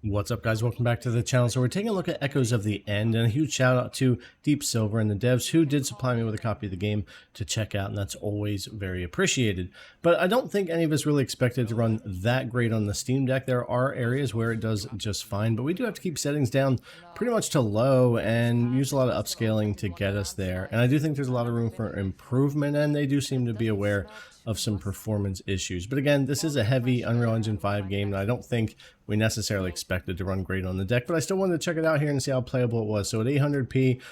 What's up, guys? Welcome back to the channel. So we're taking a look at Echoes of the End, and a huge shout out to Deep Silver and the devs who did supply me with a copy of the game to check out, and that's always very appreciated. But I don't think any of us really expected to run that great on the Steam Deck. There are areas where it does just fine, but we do have to keep settings down pretty much to low and use a lot of upscaling to get us there. And I do think there's a lot of room for improvement, and they do seem to be aware of some performance issues. But again, this is a heavy Unreal Engine 5 game, and I don't think we necessarily expected to run great on the deck, but I still wanted to check it out here and see how playable it was. So at 800p,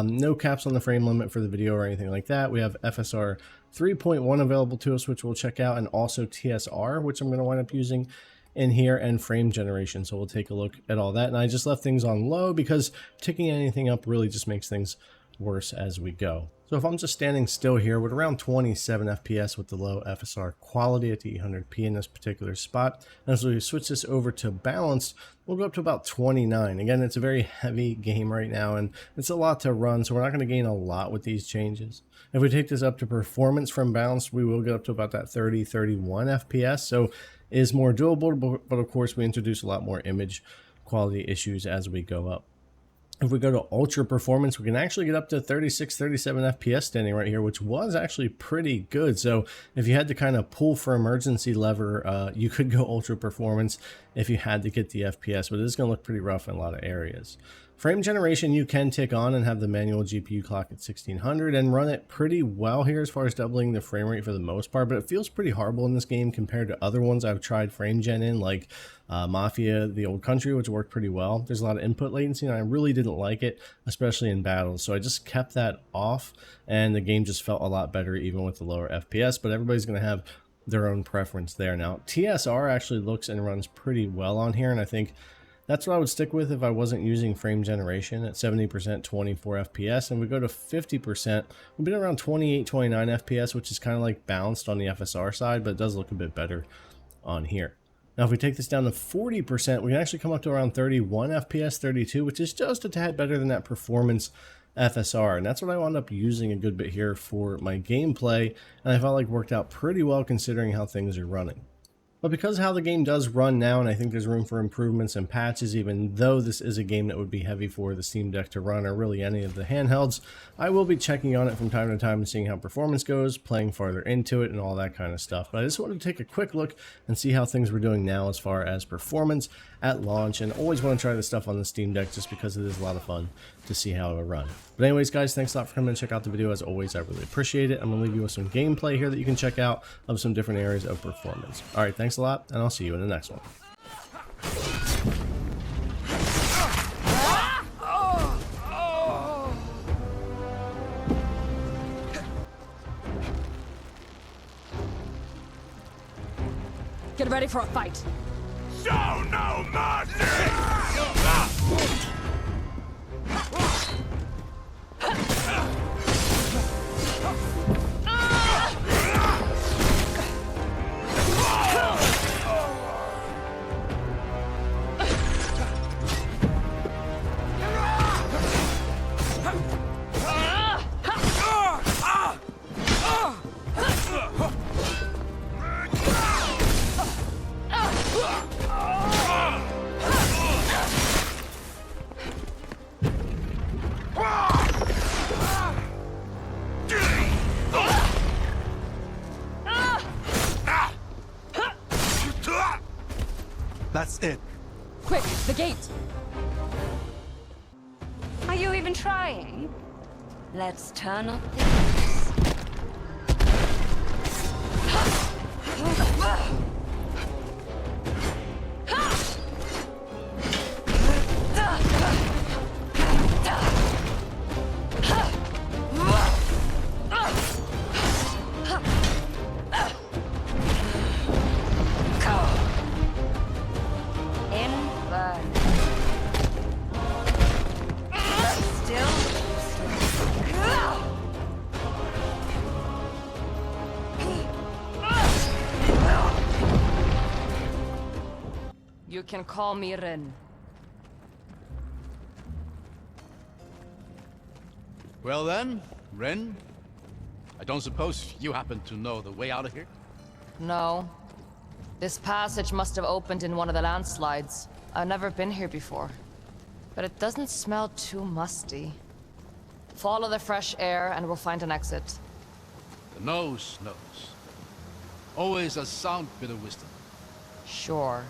no caps on the frame limit for the video or anything like that. We have FSR 3.1 available to us, which we'll check out, and also TSR, which I'm going to wind up using in here, and frame generation. So we'll take a look at all that. And I just left things on low because ticking anything up really just makes things worse as we go. So if I'm just standing still here with around 27 FPS with the low FSR quality at the 800p in this particular spot, and as we switch this over to balanced, we'll go up to about 29. Again, it's a very heavy game right now, and it's a lot to run, so we're not going to gain a lot with these changes. If we take this up to performance from balanced, we will get up to about that 30-31 FPS, so it is more doable, but of course we introduce a lot more image quality issues as we go up. If we go to ultra performance, we can actually get up to 36-37 FPS standing right here, which was actually pretty good. So if you had to kind of pull for emergency lever, you could go ultra performance if you had to get the FPS, but it is going to look pretty rough in a lot of areas. Frame generation you can tick on and have the manual GPU clock at 1600 and run it pretty well here as far as doubling the frame rate for the most part, but it feels pretty horrible in this game compared to other ones I've tried frame gen in, like Mafia, the Old Country, which worked pretty well. There's a lot of input latency and I really didn't like it, especially in battles, so I just kept that off and the game just felt a lot better even with the lower FPS, but everybody's going to have their own preference there. Now TSR actually looks and runs pretty well on here, and I think that's what I would stick with if I wasn't using frame generation at 70%, 24 FPS, and we go to 50%, we've been around 28, 29 FPS, which is kind of like balanced on the FSR side, but it does look a bit better on here. Now, if we take this down to 40%, we can actually come up to around 31 FPS, 32, which is just a tad better than that performance FSR, and that's what I wound up using a good bit here for my gameplay, and I felt like worked out pretty well considering how things are running. But because of how the game does run now, and I think there's room for improvements and patches, even though this is a game that would be heavy for the Steam Deck to run, or really any of the handhelds, I will be checking on it from time to time and seeing how performance goes, playing farther into it, and all that kind of stuff. But I just wanted to take a quick look and see how things were doing now as far as performance at launch, and always want to try this stuff on the Steam Deck just because it is a lot of fun to see how it will run. But anyways, guys, thanks a lot for coming and check out the video. As always, I really appreciate it. I'm going to leave you with some gameplay here that you can check out of some different areas of performance. All right, thanks a lot, and I'll see you in the next one. Get ready for a fight. Show no mercy! That's it. Quick, the gate. Are you even trying? Let's turn up the heat. You can call me Ren. Well then, Ren, I don't suppose you happen to know the way out of here? No. This passage must have opened in one of the landslides. I've never been here before, but it doesn't smell too musty. Follow the fresh air and we'll find an exit. The nose knows. Always a sound bit of wisdom. Sure.